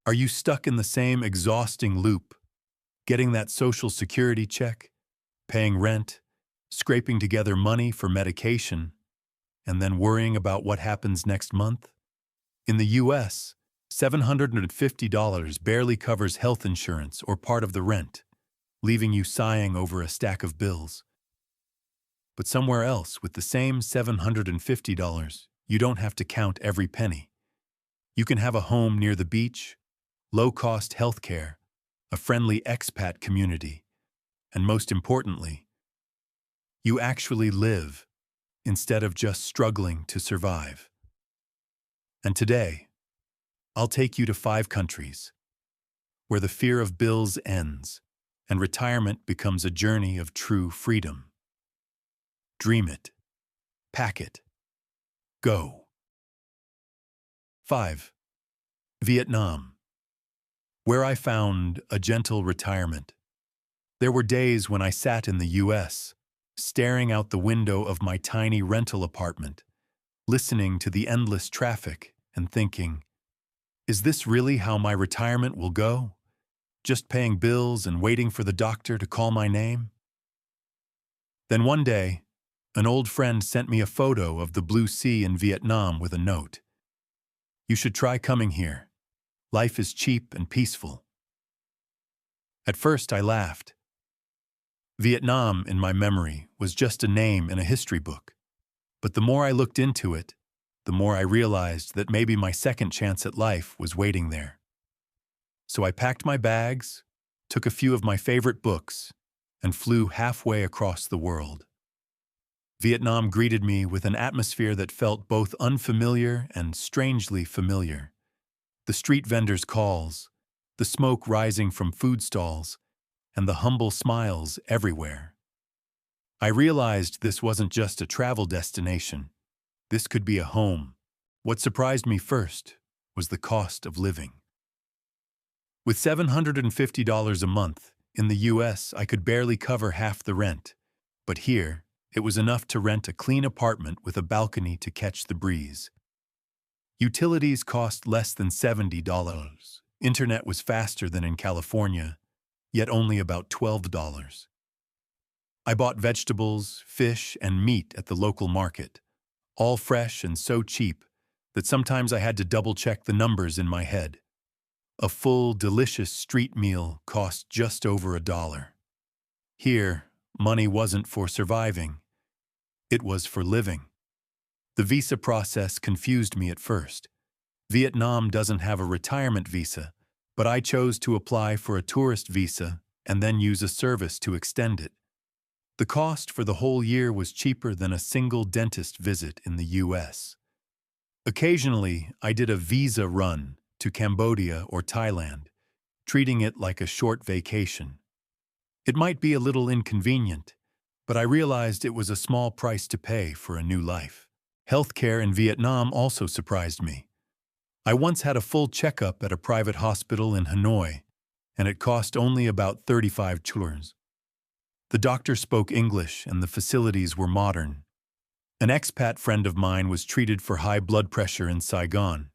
Are you stuck in the same exhausting loop, getting that social security check, paying rent, scraping together money for medication, and then worrying about what happens next month? In the US, $750 barely covers health insurance or part of the rent, leaving you sighing over a stack of bills. But somewhere else, with the same $750, you don't have to count every penny. You can have a home near the beach, low-cost health care, a friendly expat community, and most importantly, you actually live instead of just struggling to survive. And today, I'll take you to 5 countries where the fear of bills ends and retirement becomes a journey of true freedom. Dream it. Pack it. Go. 5. Vietnam, where I found a gentle retirement. There were days when I sat in the US, staring out the window of my tiny rental apartment, listening to the endless traffic and thinking, is this really how my retirement will go? Just paying bills and waiting for the doctor to call my name? Then one day, an old friend sent me a photo of the blue sea in Vietnam with a note. You should try coming here. Life is cheap and peaceful. At first, I laughed. Vietnam, in my memory, was just a name in a history book. But the more I looked into it, the more I realized that maybe my second chance at life was waiting there. So I packed my bags, took a few of my favorite books, and flew halfway across the world. Vietnam greeted me with an atmosphere that felt both unfamiliar and strangely familiar. The street vendors' calls, the smoke rising from food stalls, and the humble smiles everywhere. I realized this wasn't just a travel destination. This could be a home. What surprised me first was the cost of living. With $750 a month, in the US, I could barely cover half the rent. But here, it was enough to rent a clean apartment with a balcony to catch the breeze. Utilities cost less than $70. Internet was faster than in California, yet only about $12. I bought vegetables, fish, and meat at the local market, all fresh and so cheap that sometimes I had to double-check the numbers in my head. A full, delicious street meal cost just over $1. Here, money wasn't for surviving. It was for living. The visa process confused me at first. Vietnam doesn't have a retirement visa, but I chose to apply for a tourist visa and then use a service to extend it. The cost for the whole year was cheaper than a single dentist visit in the US. Occasionally, I did a visa run to Cambodia or Thailand, treating it like a short vacation. It might be a little inconvenient, but I realized it was a small price to pay for a new life. Healthcare in Vietnam also surprised me. I once had a full checkup at a private hospital in Hanoi, and it cost only about 35 churs. The doctor spoke English and the facilities were modern. An expat friend of mine was treated for high blood pressure in Saigon,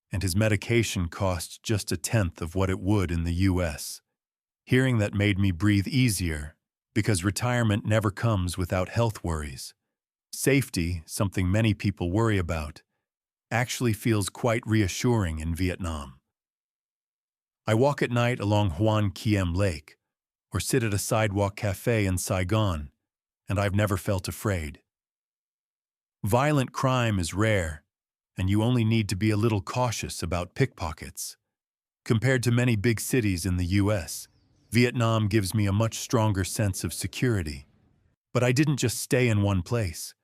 and his medication cost just a tenth of what it would in the US. Hearing that made me breathe easier, because retirement never comes without health worries. Safety, something many people worry about, actually feels quite reassuring in Vietnam. I walk at night along Hoan Kiem Lake, or sit at a sidewalk cafe in Saigon, and I've never felt afraid. Violent crime is rare, and you only need to be a little cautious about pickpockets. Compared to many big cities in the US, Vietnam gives me a much stronger sense of security. But I didn't just stay in one place.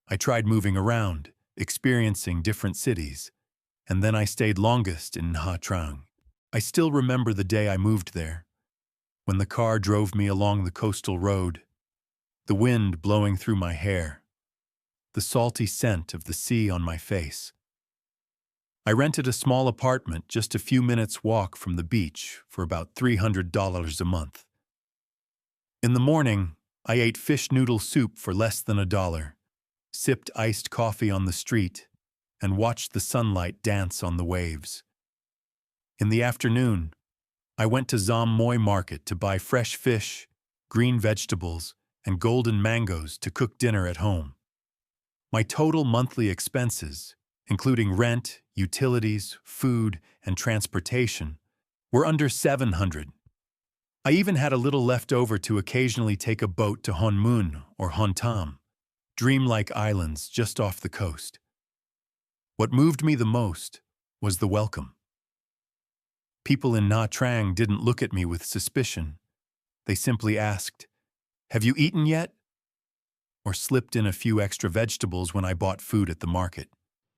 I tried moving around, experiencing different cities, and then I stayed longest in Nha Trang. I still remember the day I moved there, when the car drove me along the coastal road, the wind blowing through my hair, the salty scent of the sea on my face. I rented a small apartment just a few minutes' walk from the beach for about $300 a month. In the morning, I ate fish noodle soup for less than $1, sipped iced coffee on the street, and watched the sunlight dance on the waves. In the afternoon, I went to Zam Moi Market to buy fresh fish, green vegetables, and golden mangoes to cook dinner at home. My total monthly expenses, including rent, utilities, food, and transportation, were under 700. I even had a little left over to occasionally take a boat to Honmun or Hontam, dreamlike islands just off the coast. What moved me the most was the welcome. People in Nha Trang didn't look at me with suspicion. They simply asked, "Have you eaten yet?" Or slipped in a few extra vegetables when I bought food at the market.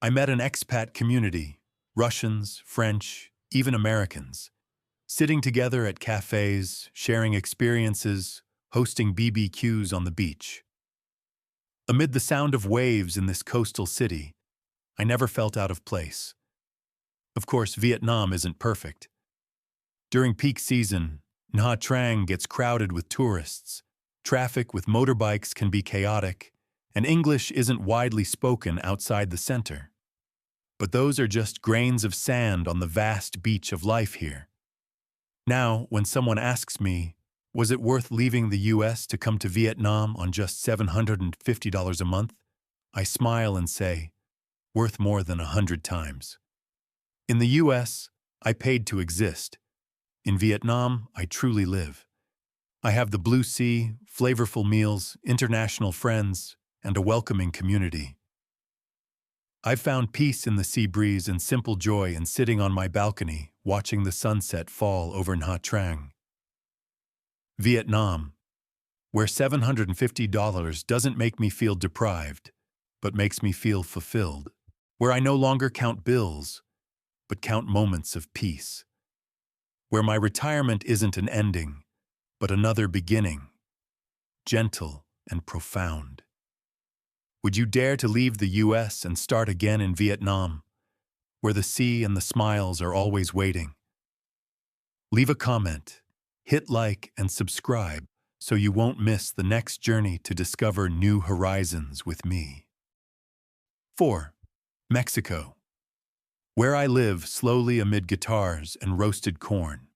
I met an expat community, Russians, French, even Americans, sitting together at cafes, sharing experiences, hosting BBQs on the beach. Amid the sound of waves in this coastal city, I never felt out of place. Of course, Vietnam isn't perfect. During peak season, Nha Trang gets crowded with tourists, traffic with motorbikes can be chaotic, and English isn't widely spoken outside the center. But those are just grains of sand on the vast beach of life here. Now, when someone asks me, was it worth leaving the US to come to Vietnam on just $750 a month? I smile and say, worth more than 100 times. In the US, I paid to exist. In Vietnam, I truly live. I have the blue sea, flavorful meals, international friends, and a welcoming community. I've found peace in the sea breeze and simple joy in sitting on my balcony, watching the sunset fall over Nha Trang. Vietnam, where $750 doesn't make me feel deprived, but makes me feel fulfilled. Where I no longer count bills, but count moments of peace. Where my retirement isn't an ending, but another beginning, gentle and profound. Would you dare to leave the US and start again in Vietnam, where the sea and the smiles are always waiting? Leave a comment, hit like and subscribe so you won't miss the next journey to discover new horizons with me. 4. Mexico, where I live slowly amid guitars and roasted corn.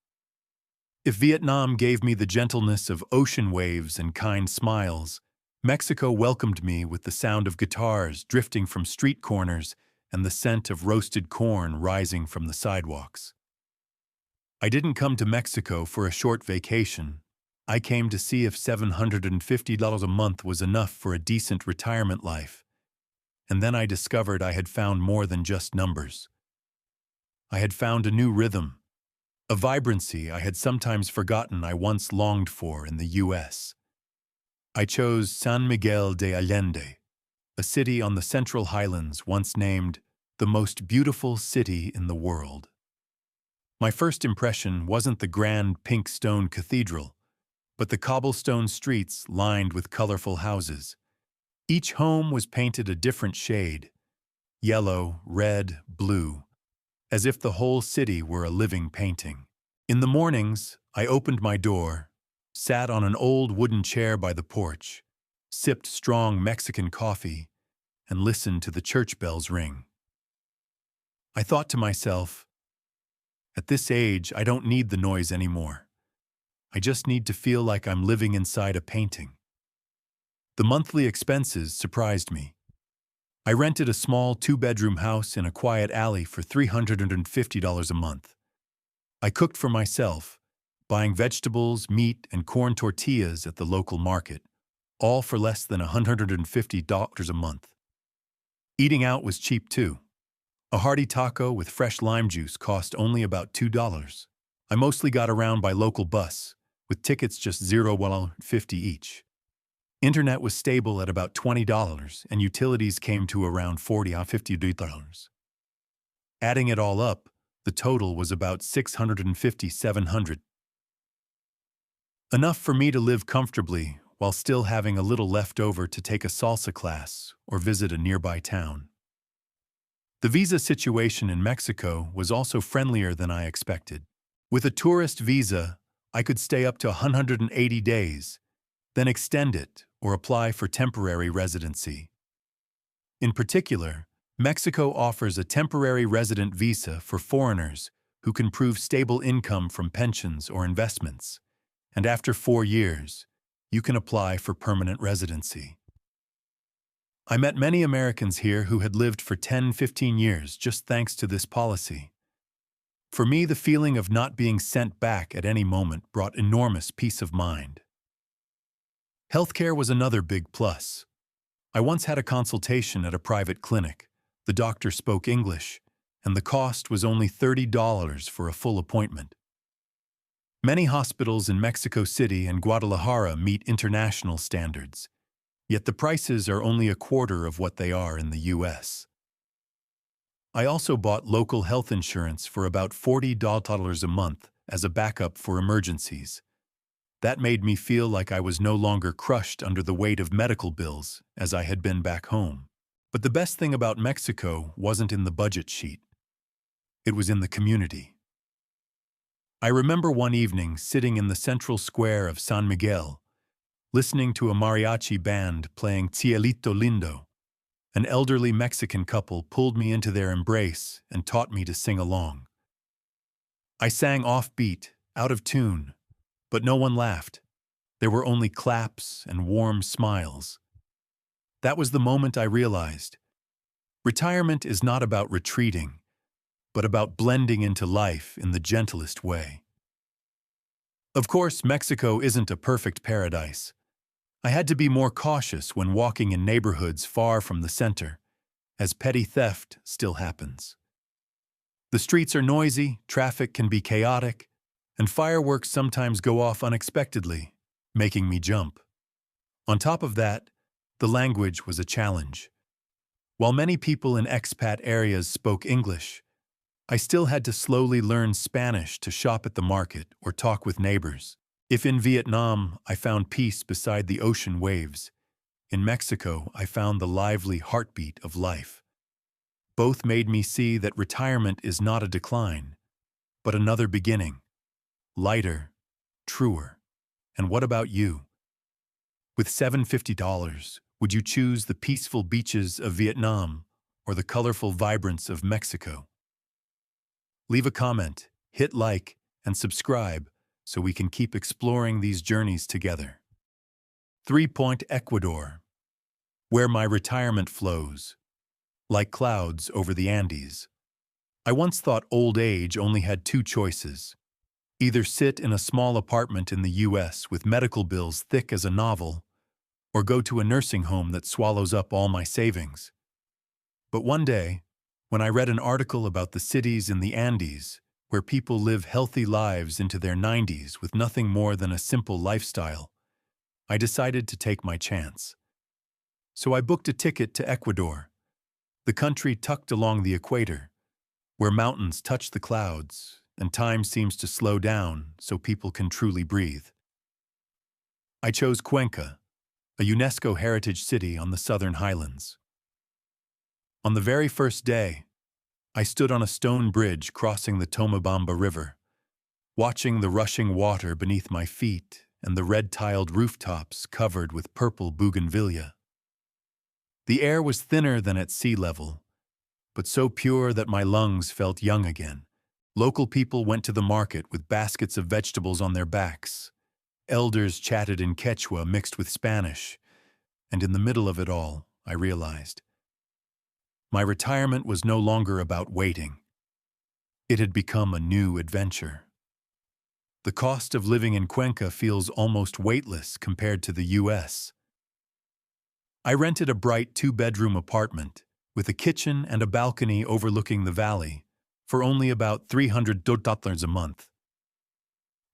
If Vietnam gave me the gentleness of ocean waves and kind smiles, Mexico welcomed me with the sound of guitars drifting from street corners and the scent of roasted corn rising from the sidewalks. I didn't come to Mexico for a short vacation. I came to see if $750 a month was enough for a decent retirement life. And then I discovered I had found more than just numbers. I had found a new rhythm, a vibrancy I had sometimes forgotten I once longed for in the US. I chose San Miguel de Allende, a city on the Central Highlands once named the most beautiful city in the world. My first impression wasn't the grand pink stone cathedral, but the cobblestone streets lined with colorful houses. Each home was painted a different shade, yellow, red, blue, as if the whole city were a living painting. In the mornings, I opened my door, sat on an old wooden chair by the porch, sipped strong Mexican coffee, and listened to the church bells ring. I thought to myself, at this age, I don't need the noise anymore. I just need to feel like I'm living inside a painting. The monthly expenses surprised me. I rented a small 2-bedroom house in a quiet alley for $350 a month. I cooked for myself, buying vegetables, meat, and corn tortillas at the local market, all for less than $150 a month. Eating out was cheap too. A hearty taco with fresh lime juice cost only about $2. I mostly got around by local bus, with tickets just $0.50 each. Internet was stable at about $20, and utilities came to around $40-50. Adding it all up, the total was about $650-700. Enough for me to live comfortably while still having a little left over to take a salsa class or visit a nearby town. The visa situation in Mexico was also friendlier than I expected. With a tourist visa, I could stay up to 180 days, then extend it or apply for temporary residency. In particular, Mexico offers a temporary resident visa for foreigners who can prove stable income from pensions or investments, and after 4 years, you can apply for permanent residency. I met many Americans here who had lived for 10, 15 years just thanks to this policy. For me, the feeling of not being sent back at any moment brought enormous peace of mind. Healthcare was another big plus. I once had a consultation at a private clinic. The doctor spoke English, and the cost was only $30 for a full appointment. Many hospitals in Mexico City and Guadalajara meet international standards, yet the prices are only a quarter of what they are in the US. I also bought local health insurance for about $40 a month as a backup for emergencies. That made me feel like I was no longer crushed under the weight of medical bills as I had been back home. But the best thing about Mexico wasn't in the budget sheet. It was in the community. I remember one evening sitting in the central square of San Miguel, listening to a mariachi band playing Cielito Lindo. An elderly Mexican couple pulled me into their embrace and taught me to sing along. I sang offbeat, out of tune, but no one laughed. There were only claps and warm smiles. That was the moment I realized. Retirement is not about retreating, but about blending into life in the gentlest way. Of course, Mexico isn't a perfect paradise. I had to be more cautious when walking in neighborhoods far from the center, as petty theft still happens. The streets are noisy, traffic can be chaotic, and fireworks sometimes go off unexpectedly, making me jump. On top of that, the language was a challenge. While many people in expat areas spoke English, I still had to slowly learn Spanish to shop at the market or talk with neighbors. If in Vietnam, I found peace beside the ocean waves, in Mexico, I found the lively heartbeat of life. Both made me see that retirement is not a decline, but another beginning. Lighter, truer. And what about you? With $750, would you choose the peaceful beaches of Vietnam or the colorful vibrance of Mexico? Leave a comment, hit like, and subscribe so we can keep exploring these journeys together. 3 Ecuador, where my retirement flows, like clouds over the Andes. I once thought old age only had 2 choices. Either sit in a small apartment in the US with medical bills thick as a novel, or go to a nursing home that swallows up all my savings. But one day, when I read an article about the cities in the Andes, where people live healthy lives into their 90s with nothing more than a simple lifestyle, I decided to take my chance. So I booked a ticket to Ecuador, the country tucked along the equator, where mountains touch the clouds and time seems to slow down so people can truly breathe. I chose Cuenca, a UNESCO heritage city on the southern highlands. On the very first day, I stood on a stone bridge crossing the Tomabamba River, watching the rushing water beneath my feet and the red-tiled rooftops covered with purple bougainvillea. The air was thinner than at sea level, but so pure that my lungs felt young again. Local people went to the market with baskets of vegetables on their backs. Elders chatted in Quechua mixed with Spanish, and in the middle of it all, I realized my retirement was no longer about waiting. It had become a new adventure. The cost of living in Cuenca feels almost weightless compared to the US. I rented a bright 2-bedroom apartment with a kitchen and a balcony overlooking the valley for only about $300 a month.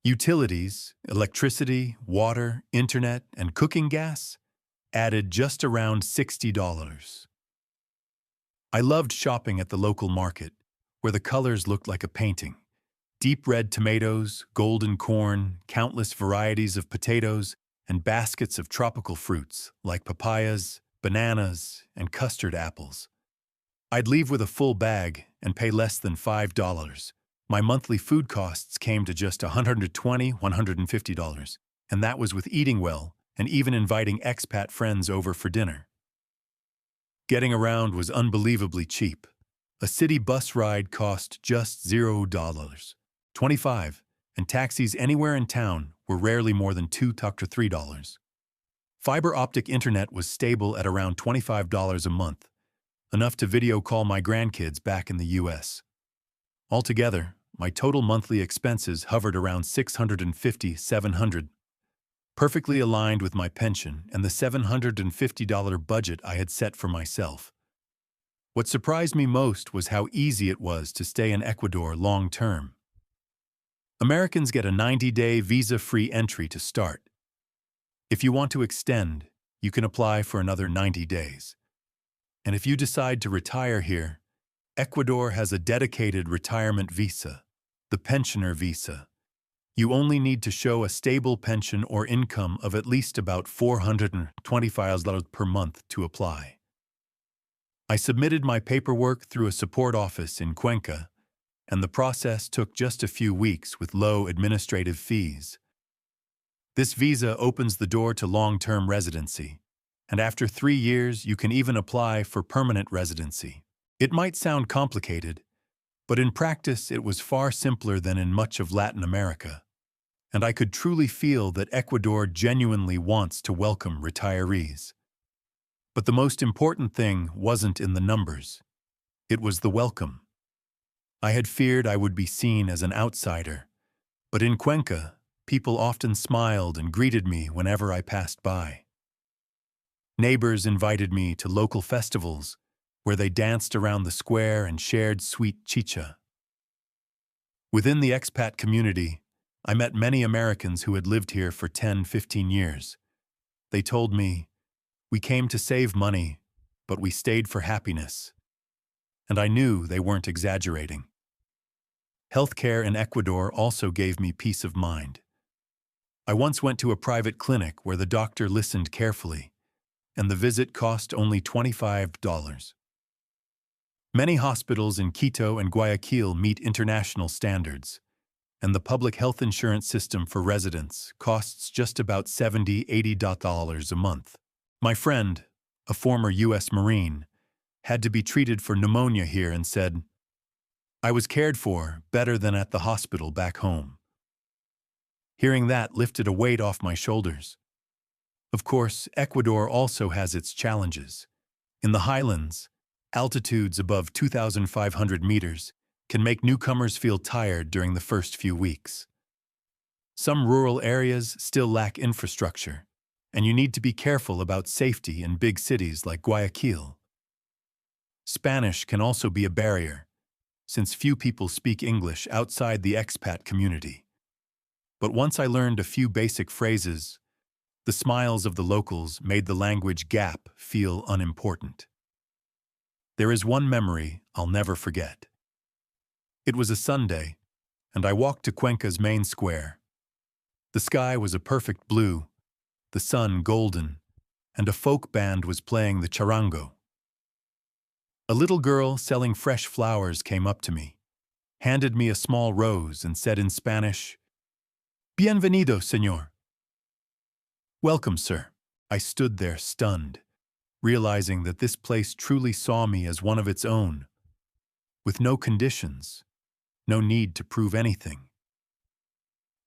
Utilities, electricity, water, internet, and cooking gas added just around $60. I loved shopping at the local market, where the colors looked like a painting. Deep red tomatoes, golden corn, countless varieties of potatoes, and baskets of tropical fruits like papayas, bananas, and custard apples. I'd leave with a full bag and pay less than $5. My monthly food costs came to just $120, $150, and that was with eating well and even inviting expat friends over for dinner. Getting around was unbelievably cheap. A city bus ride cost just $0.25, and taxis anywhere in town were rarely more than $2 to $3. Fiber optic internet was stable at around $25 a month, enough to video call my grandkids back in the US. Altogether, my total monthly expenses hovered around $650–700, perfectly aligned with my pension and the $750 budget I had set for myself. What surprised me most was how easy it was to stay in Ecuador long term. Americans get a 90-day visa-free entry to start. If you want to extend, you can apply for another 90 days. And if you decide to retire here, Ecuador has a dedicated retirement visa, the pensioner visa. You only need to show a stable pension or income of at least about $425 per month to apply. I submitted my paperwork through a support office in Cuenca, and the process took just a few weeks with low administrative fees. This visa opens the door to long-term residency, and after 3 years you can even apply for permanent residency. It might sound complicated, but in practice it was far simpler than in much of Latin America, and I could truly feel that Ecuador genuinely wants to welcome retirees. But the most important thing wasn't in the numbers. It was the welcome. I had feared I would be seen as an outsider, but in Cuenca, people often smiled and greeted me whenever I passed by. Neighbors invited me to local festivals where they danced around the square and shared sweet chicha. Within the expat community, I met many Americans who had lived here for 10–15 years. They told me, "We came to save money, but we stayed for happiness." And I knew they weren't exaggerating. Healthcare in Ecuador also gave me peace of mind. I once went to a private clinic where the doctor listened carefully, and the visit cost only $25. Many hospitals in Quito and Guayaquil meet international standards, and the public health insurance system for residents costs just about $70–80 a month. My friend, a former U.S. Marine, had to be treated for pneumonia here and said, "I was cared for better than at the hospital back home." Hearing that lifted a weight off my shoulders. Of course, Ecuador also has its challenges. In the highlands, altitudes above 2,500 meters can make newcomers feel tired during the first few weeks. Some rural areas still lack infrastructure, and you need to be careful about safety in big cities like Guayaquil. Spanish can also be a barrier, since few people speak English outside the expat community. But once I learned a few basic phrases, the smiles of the locals made the language gap feel unimportant. There is one memory I'll never forget. It was a Sunday, and I walked to Cuenca's main square. The sky was a perfect blue, the sun golden, and a folk band was playing the charango. A little girl selling fresh flowers came up to me, handed me a small rose, and said in Spanish, "Bienvenido, señor." "Welcome, sir." I stood there stunned, realizing that this place truly saw me as one of its own, with no conditions, no need to prove anything.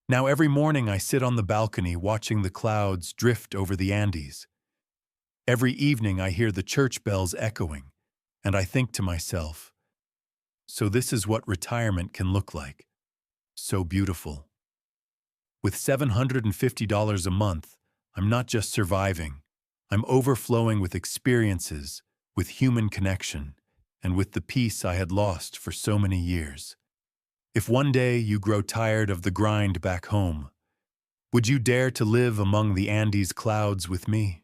Now every morning I sit on the balcony watching the clouds drift over the Andes. Every evening I hear the church bells echoing, and I think to myself, so this is what retirement can look like. So beautiful. With $750 a month, I'm not just surviving, I'm overflowing with experiences, with human connection, and with the peace I had lost for so many years. If one day you grow tired of the grind back home, would you dare to live among the Andes clouds with me?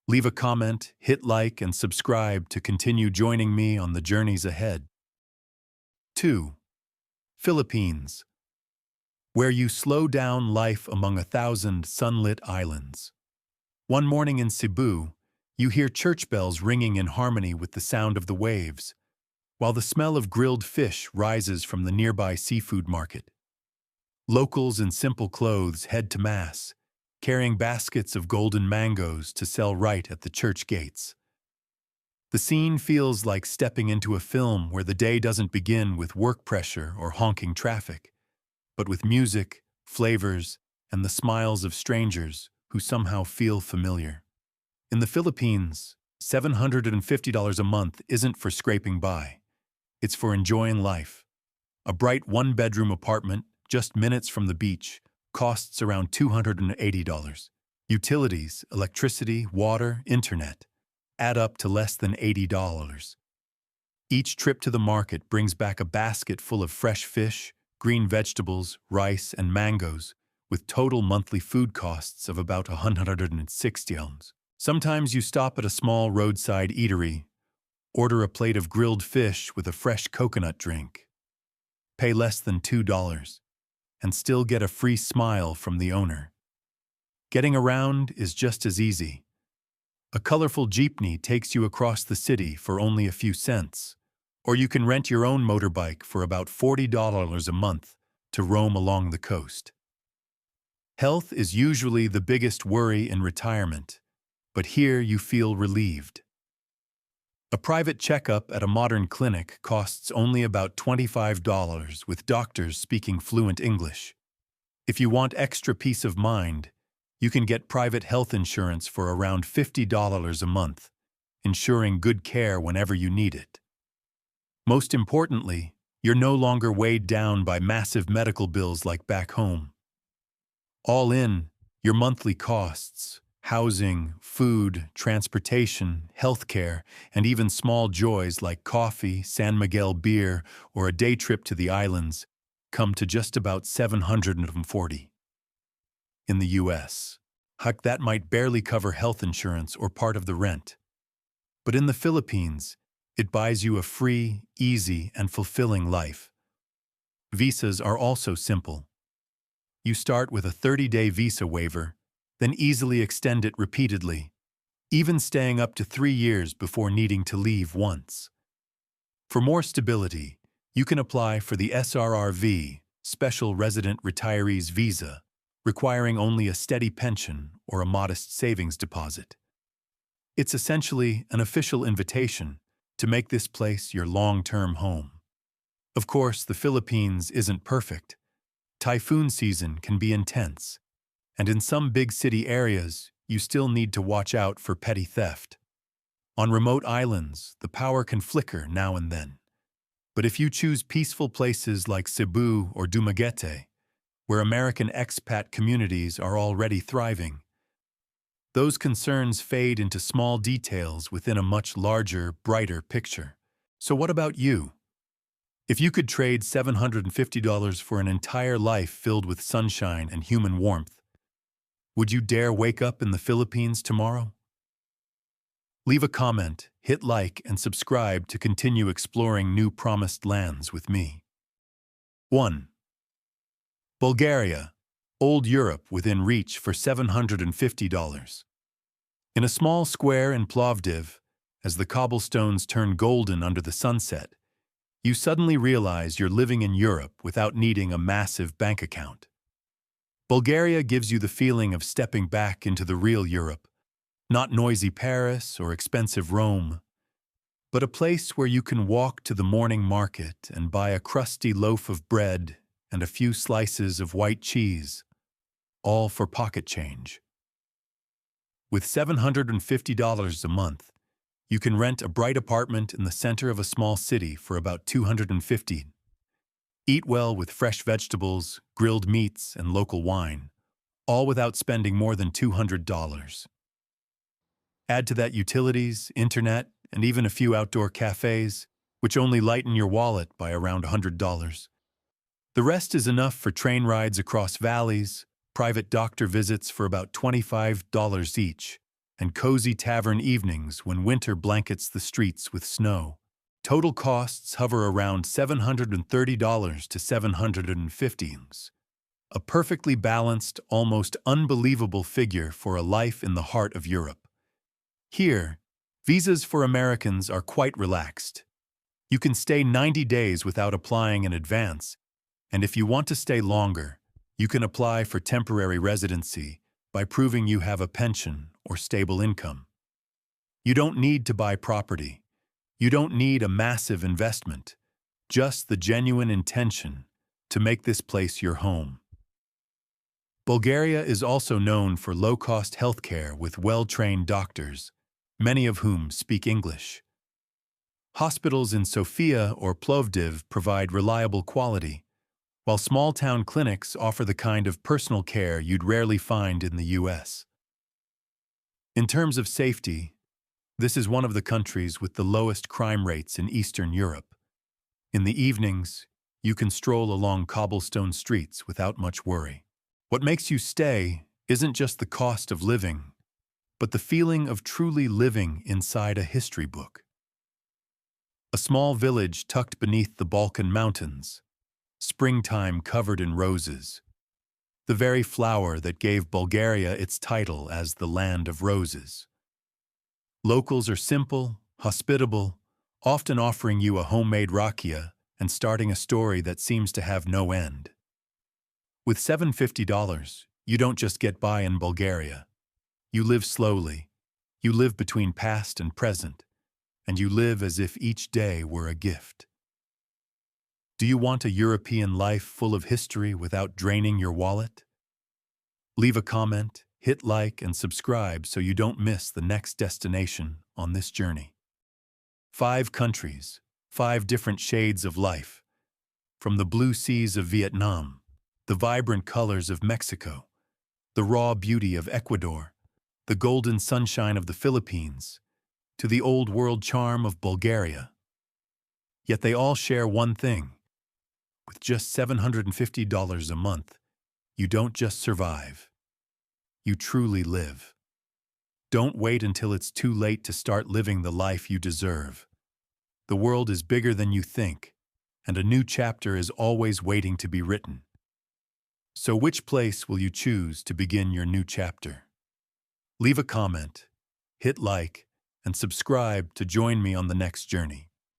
Leave a comment, hit like, and subscribe to continue joining me on the journeys ahead. 2. Philippines, where you slow down life among 1,000 sunlit islands. One morning in Cebu, you hear church bells ringing in harmony with the sound of the waves, while the smell of grilled fish rises from the nearby seafood market. Locals in simple clothes head to Mass, carrying baskets of golden mangoes to sell right at the church gates. The scene feels like stepping into a film where the day doesn't begin with work pressure or honking traffic, but with music, flavors, and the smiles of strangers who somehow feel familiar. In the Philippines, $750 a month isn't for scraping by. It's for enjoying life. A bright one-bedroom apartment, just minutes from the beach, costs around $280. Utilities, electricity, water, internet add up to less than $80. Each trip to the market brings back a basket full of fresh fish, green vegetables, rice, and mangoes, with total monthly food costs of about $160. Sometimes you stop at a small roadside eatery, order a plate of grilled fish with a fresh coconut drink, pay less than $2, and still get a free smile from the owner. Getting around is just as easy. A colorful jeepney takes you across the city for only a few cents, or you can rent your own motorbike for about $40 a month to roam along the coast. Health is usually the biggest worry in retirement, but here you feel relieved. A private checkup at a modern clinic costs only about $25 with doctors speaking fluent English. If you want extra peace of mind, you can get private health insurance for around $50 a month, ensuring good care whenever you need it. Most importantly, you're no longer weighed down by massive medical bills like back home. All in, your monthly costs, housing, food, transportation, healthcare, and even small joys like coffee, San Miguel beer, or a day trip to the islands come to just about $740. In the US, heck, that might barely cover health insurance or part of the rent. But in the Philippines, it buys you a free, easy, and fulfilling life. Visas are also simple. You start with a 30-day visa waiver, then easily extend it repeatedly, even staying up to 3 years before needing to leave once. For more stability, you can apply for the SRRV, Special Resident Retirees Visa, requiring only a steady pension or a modest savings deposit. It's essentially an official invitation to make this place your long-term home. Of course, the Philippines isn't perfect. Typhoon season can be intense, and in some big city areas, you still need to watch out for petty theft. On remote islands, the power can flicker now and then. But if you choose peaceful places like Cebu or Dumaguete, where American expat communities are already thriving, those concerns fade into small details within a much larger, brighter picture. So what about you? If you could trade $750 for an entire life filled with sunshine and human warmth, would you dare wake up in the Philippines tomorrow? Leave a comment, hit like, and subscribe to continue exploring new promised lands with me. 1. Bulgaria, Old Europe within reach for $750. In a small square in Plovdiv, as the cobblestones turn golden under the sunset, you suddenly realize you're living in Europe without needing a massive bank account. Bulgaria gives you the feeling of stepping back into the real Europe, not noisy Paris or expensive Rome, but a place where you can walk to the morning market and buy a crusty loaf of bread and a few slices of white cheese, all for pocket change. With $750 a month, you can rent a bright apartment in the center of a small city for about $250. Eat well with fresh vegetables, grilled meats, and local wine, all without spending more than $200. Add to that utilities, internet, and even a few outdoor cafes, which only lighten your wallet by around $100. The rest is enough for train rides across valleys, private doctor visits for about $25 each, and cozy tavern evenings when winter blankets the streets with snow. Total costs hover around $730 to $750. A perfectly balanced, almost unbelievable figure for a life in the heart of Europe. Here, visas for Americans are quite relaxed. You can stay 90 days without applying in advance, and if you want to stay longer, you can apply for temporary residency by proving you have a pension or stable income. You don't need to buy property. You don't need a massive investment, just the genuine intention to make this place your home. Bulgaria is also known for low-cost healthcare with well-trained doctors, many of whom speak English. Hospitals in Sofia or Plovdiv provide reliable quality, while small-town clinics offer the kind of personal care you'd rarely find in the US. In terms of safety, this is one of the countries with the lowest crime rates in Eastern Europe. In the evenings, you can stroll along cobblestone streets without much worry. What makes you stay isn't just the cost of living, but the feeling of truly living inside a history book. A small village tucked beneath the Balkan Mountains, springtime covered in roses, the very flower that gave Bulgaria its title as the Land of Roses. Locals are simple, hospitable, often offering you a homemade rakia and starting a story that seems to have no end. With $750, you don't just get by in Bulgaria. You live slowly, you live between past and present, and you live as if each day were a gift. Do you want a European life full of history without draining your wallet? Leave a comment, hit like, and subscribe so you don't miss the next destination on this journey. 5 countries, 5 different shades of life. From the blue seas of Vietnam, the vibrant colors of Mexico, the raw beauty of Ecuador, the golden sunshine of the Philippines, to the old-world charm of Bulgaria. Yet they all share one thing. With just $750 a month, you don't just survive. You truly live. Don't wait until it's too late to start living the life you deserve. The world is bigger than you think, and a new chapter is always waiting to be written. So which place will you choose to begin your new chapter? Leave a comment, hit like, and subscribe to join me on the next journey.